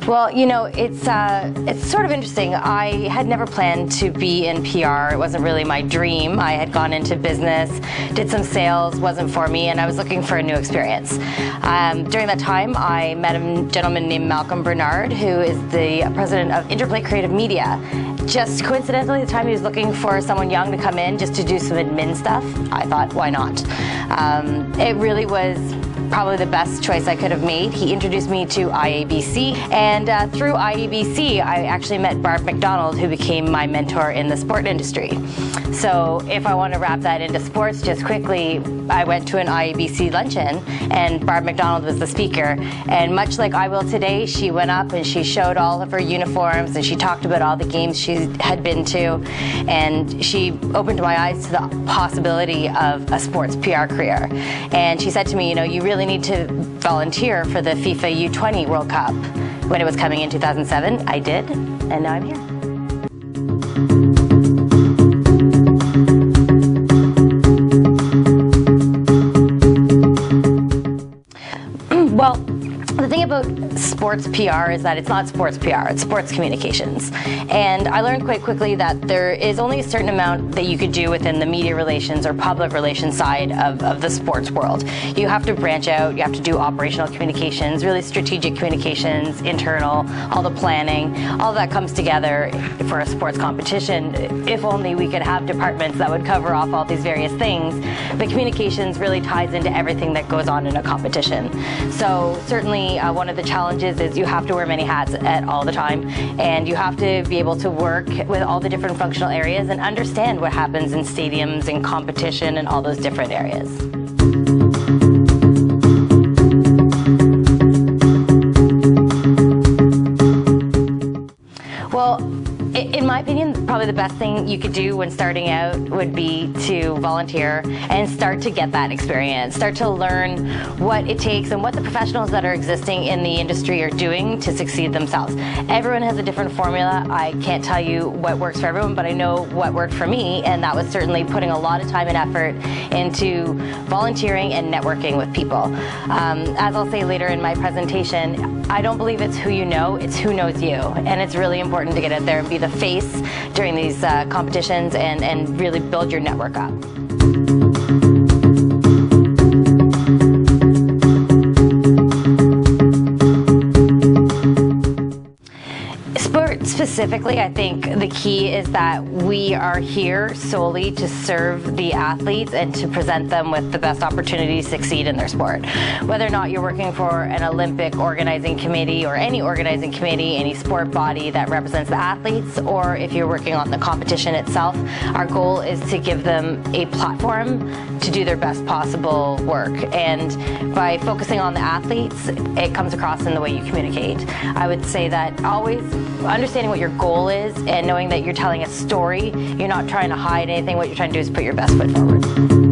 Well, you know, it's sort of interesting. I had never planned to be in PR. It wasn't really my dream. I had gone into business, did some sales, wasn't for me, and I was looking for a new experience. During that time, I met a gentleman named Malcolm Bernard, who is the president of Interplay Creative Media. Just coincidentally, at the time he was looking for someone young to come in just to do some admin stuff. I thought, why not? It really was probably the best choice I could have made. He introduced me to IABC, and through IABC I actually met Barb McDonald, who became my mentor in the sport industry. So if I want to wrap that into sports just quickly, I went to an IABC luncheon and Barb McDonald was the speaker, and much like I will today, she went up and she showed all of her uniforms and she talked about all the games she had been to, and she opened my eyes to the possibility of a sports PR career. And she said to me, you know, you really need to volunteer for the FIFA U20 World Cup. When it was coming in 2007, I did, and now I'm here. Well, the thing about sports PR is that it's not sports PR, it's sports communications. And I learned quite quickly that there is only a certain amount that you could do within the media relations or public relations side of the sports world. You have to branch out, you have to do operational communications, really strategic communications, internal, all the planning, all that comes together for a sports competition. If only we could have departments that would cover off all these various things. But communications really ties into everything that goes on in a competition. So certainly one of the challenges is you have to wear many hats at all the time, and you have to be able to work with all the different functional areas and understand what happens in stadiums and competition and all those different areas. Well, in my opinion, probably the best thing you could do when starting out would be to volunteer and start to get that experience, start to learn what it takes and what the professionals that are existing in the industry are doing to succeed themselves. Everyone has a different formula. I can't tell you what works for everyone, but I know what worked for me, and that was certainly putting a lot of time and effort into volunteering and networking with people. As I'll say later in my presentation, I don't believe it's who you know, it's who knows you, and it's really important to get out there and be the face during these competitions and really build your network up. Specifically, I think the key is that we are here solely to serve the athletes and to present them with the best opportunity to succeed in their sport. Whether or not you're working for an Olympic organizing committee or any organizing committee, any sport body that represents the athletes, or if you're working on the competition itself, our goal is to give them a platform to do their best possible work. And by focusing on the athletes, it comes across in the way you communicate. I would say that always understanding what your goal is and knowing that you're telling a story, you're not trying to hide anything, what you're trying to do is put your best foot forward.